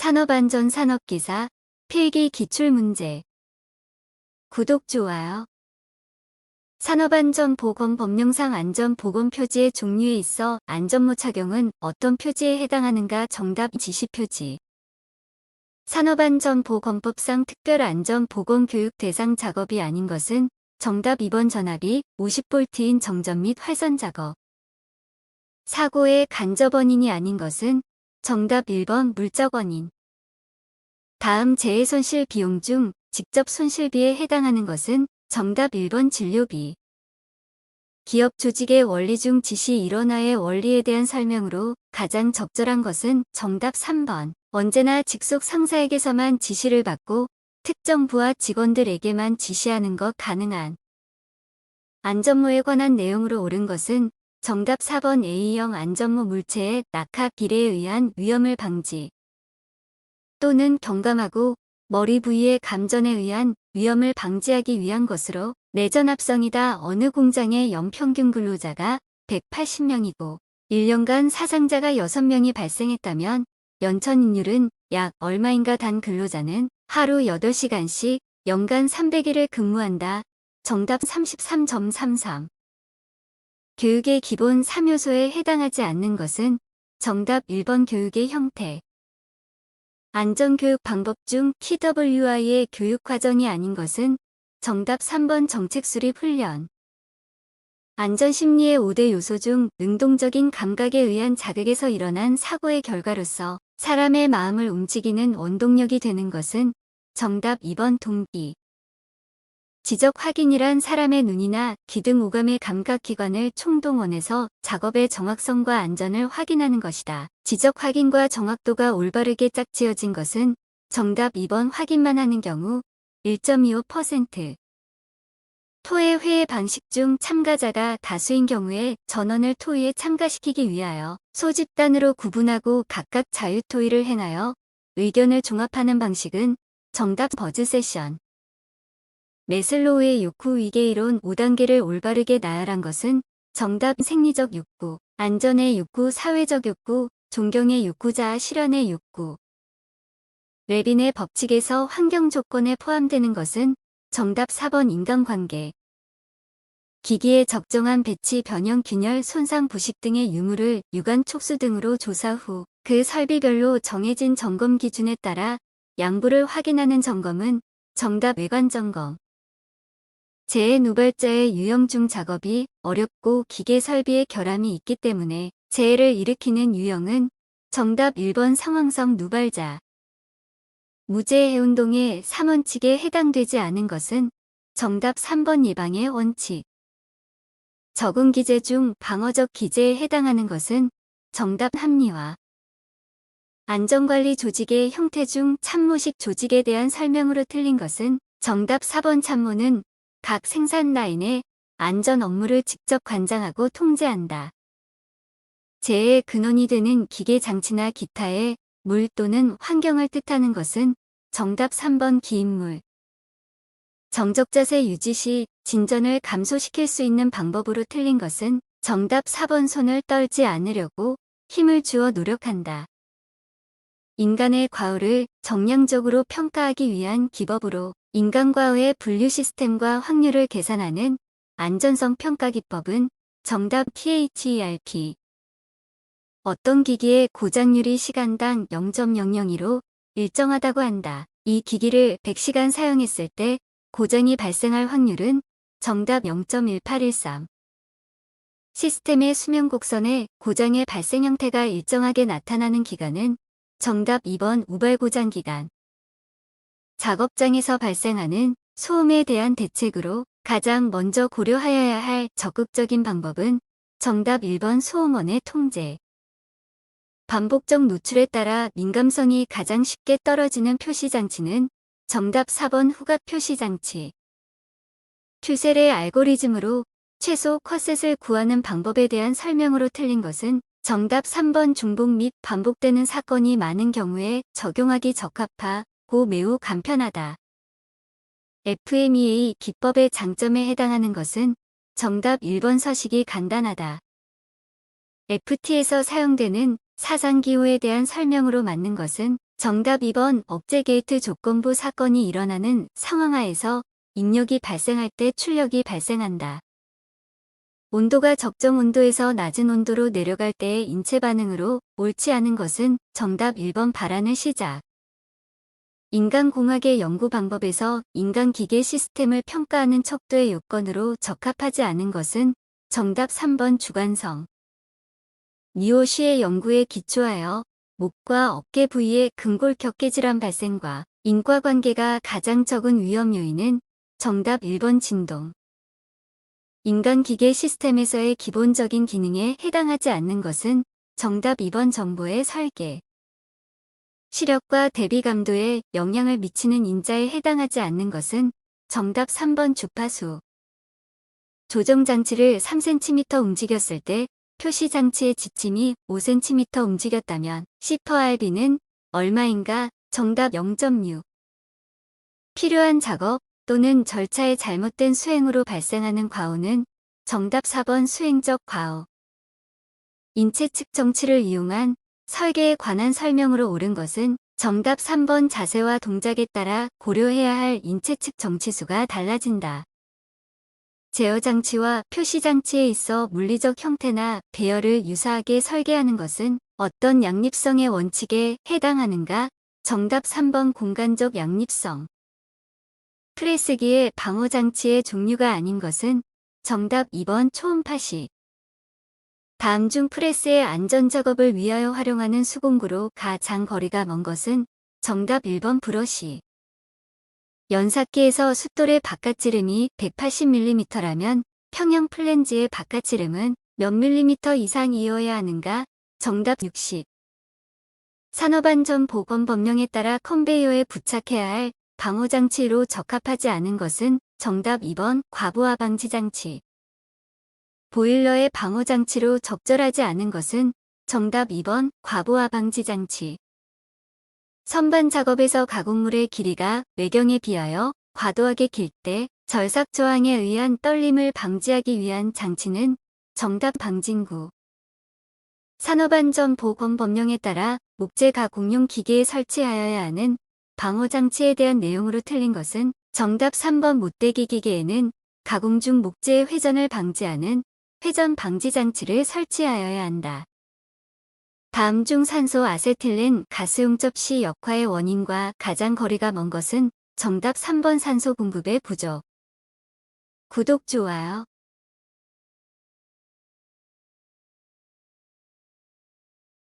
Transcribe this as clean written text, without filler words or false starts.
산업안전 산업기사 필기 기출문제. 구독, 좋아요. 산업안전보건법령상 안전보건표지의 종류에 있어 안전모 착용은 어떤 표지에 해당하는가? 정답 지시표지. 산업안전보건법상 특별안전보건교육 대상 작업이 아닌 것은 정답 2번 전압이 50V인 정전 및 활선 작업. 사고의 간접 원인이 아닌 것은 정답 1번 물적 원인. 다음 재해 손실 비용 중 직접 손실비에 해당하는 것은 정답 1번 진료비. 기업 조직의 원리 중 지시 일원화의 원리에 대한 설명으로 가장 적절한 것은 정답 3번. 언제나 직속 상사에게서만 지시를 받고 특정 부하 직원들에게만 지시하는 것 가능한. 안전모에 관한 내용으로 옳은 것은 정답 4번 A형 안전모 물체의 낙하 비례에 의한 위험을 방지 또는 경감하고 머리 부위의 감전에 의한 위험을 방지하기 위한 것으로 내전합성이다. 어느 공장의 연평균 근로자가 180명이고 1년간 사상자가 6명이 발생했다면 연천인율은 약 얼마인가? 단 근로자는 하루 8시간씩 연간 300일을 근무한다. 정답 33.33. 교육의 기본 3요소에 해당하지 않는 것은 정답 1번 교육의 형태. 안전교육 방법 중 TWI의 교육과정이 아닌 것은 정답 3번 정책 수립 훈련. 안전심리의 5대 요소 중 능동적인 감각에 의한 자극에서 일어난 사고의 결과로서 사람의 마음을 움직이는 원동력이 되는 것은 정답 2번 동기. 지적 확인이란 사람의 눈이나 귀 등 오감의 감각기관을 총동원해서 작업의 정확성과 안전을 확인하는 것이다. 지적 확인과 정확도가 올바르게 짝지어진 것은 정답 2번 확인만 하는 경우 1.25%. 토의 회의 방식 중 참가자가 다수인 경우에 전원을 토의에 참가시키기 위하여 소집단으로 구분하고 각각 자유토의를 행하여 의견을 종합하는 방식은 정답 버즈 세션. 매슬로우의 욕구 위계 이론 5단계를 올바르게 나열한 것은 정답 생리적 욕구, 안전의 욕구, 사회적 욕구, 존경의 욕구, 자아 실현의 욕구. 레빈의 법칙에서 환경 조건에 포함되는 것은 정답 4번 인간관계. 기기의 적정한 배치, 변형, 균열, 손상, 부식 등의 유무를 유관 촉수 등으로 조사 후 그 설비별로 정해진 점검 기준에 따라 양보를 확인하는 점검은 정답 외관 점검. 재해 누발자의 유형 중 작업이 어렵고 기계 설비의 결함이 있기 때문에 재해를 일으키는 유형은 정답 1번 상황성 누발자. 무재해 운동의 3원칙에 해당되지 않은 것은 정답 3번 예방의 원칙. 적응 기제 중 방어적 기제에 해당하는 것은 정답 합리화. 안전관리 조직의 형태 중 참모식 조직에 대한 설명으로 틀린 것은 정답 4번 참모는 각 생산 라인의 안전 업무를 직접 관장하고 통제한다. 재해의 근원이 되는 기계 장치나 기타의 물 또는 환경을 뜻하는 것은 정답 3번 기인물. 정적 자세 유지 시 진전을 감소시킬 수 있는 방법으로 틀린 것은 정답 4번 손을 떨지 않으려고 힘을 주어 노력한다. 인간의 과오를 정량적으로 평가하기 위한 기법으로 인간과의 분류 시스템과 확률을 계산하는 안전성 평가 기법은 정답 THERP. 어떤 기기의 고장률이 시간당 0.002로 일정하다고 한다. 이 기기를 100시간 사용했을 때 고장이 발생할 확률은 정답 0.1813. 시스템의 수명 곡선에 고장의 발생 형태가 일정하게 나타나는 기간은 정답 2번 우발 고장 기간. 작업장에서 발생하는 소음에 대한 대책으로 가장 먼저 고려하여야 할 적극적인 방법은 정답 1번 소음원의 통제. 반복적 노출에 따라 민감성이 가장 쉽게 떨어지는 표시장치는 정답 4번 후각 표시장치. 튜셀의 알고리즘으로 최소 컷셋을 구하는 방법에 대한 설명으로 틀린 것은 정답 3번 중복 및 반복되는 사건이 많은 경우에 적용하기 적합하고 매우 간편하다. FMEA 기법의 장점에 해당하는 것은 정답 1번 서식이 간단하다. FT에서 사용되는 사상기호에 대한 설명으로 맞는 것은 정답 2번 억제 게이트 조건부 사건이 일어나는 상황하에서 인력이 발생할 때 출력이 발생한다. 온도가 적정 온도에서 낮은 온도로 내려갈 때의 인체 반응으로 옳지 않은 것은 정답 1번 발환의 시작. 인간공학의 연구 방법에서 인간기계 시스템을 평가하는 척도의 요건으로 적합하지 않은 것은 정답 3번 주관성. 니오시의 연구에 기초하여 목과 어깨 부위의 근골격계 질환 발생과 인과관계가 가장 적은 위험 요인은 정답 1번 진동. 인간기계 시스템에서의 기본적인 기능에 해당하지 않는 것은 정답 2번 정보의 설계. 시력과 대비 감도에 영향을 미치는 인자에 해당하지 않는 것은 정답 3번 주파수. 조정장치를 3cm 움직였을 때 표시장치의 지침이 5cm 움직였다면 C/Rb는 얼마인가? 정답 0.6. 필요한 작업 또는 절차의 잘못된 수행으로 발생하는 과오는 정답 4번 수행적 과오. 인체 측 정치를 이용한 설계에 관한 설명으로 옳은 것은 정답 3번 자세와 동작에 따라 고려해야 할 인체 측 정치수가 달라진다. 제어장치와 표시장치에 있어 물리적 형태나 배열을 유사하게 설계하는 것은 어떤 양립성의 원칙에 해당하는가? 정답 3번 공간적 양립성. 프레스기의 방어장치의 종류가 아닌 것은 정답 2번 초음파시. 다음 중 프레스의 안전작업을 위하여 활용하는 수공구로 가장 거리가 먼 것은 정답 1번 브러시. 연삭기에서 숫돌의 바깥지름이 180mm라면 평형 플랜지의 바깥지름은 몇 밀리미터 이상이어야 하는가? 정답 60. 산업안전보건법령에 따라 컨베이어에 부착해야 할 방호장치로 적합하지 않은 것은 정답 2번 과부하 방지장치. 보일러의 방호장치로 적절하지 않은 것은 정답 2번 과부하 방지장치. 선반 작업에서 가공물의 길이가 외경에 비하여 과도하게 길 때 절삭 저항에 의한 떨림을 방지하기 위한 장치는 정답 방진구. 산업안전보건법령에 따라 목재 가공용 기계에 설치하여야 하는 방호장치에 대한 내용으로 틀린 것은 정답 3번 못대기 기계에는 가공 중 목재의 회전을 방지하는 회전 방지 장치를 설치하여야 한다. 다음 중 산소 아세틸렌 가스용 접시 역화의 원인과 가장 거리가 먼 것은 정답 3번 산소 공급의 부족. 구독, 좋아요.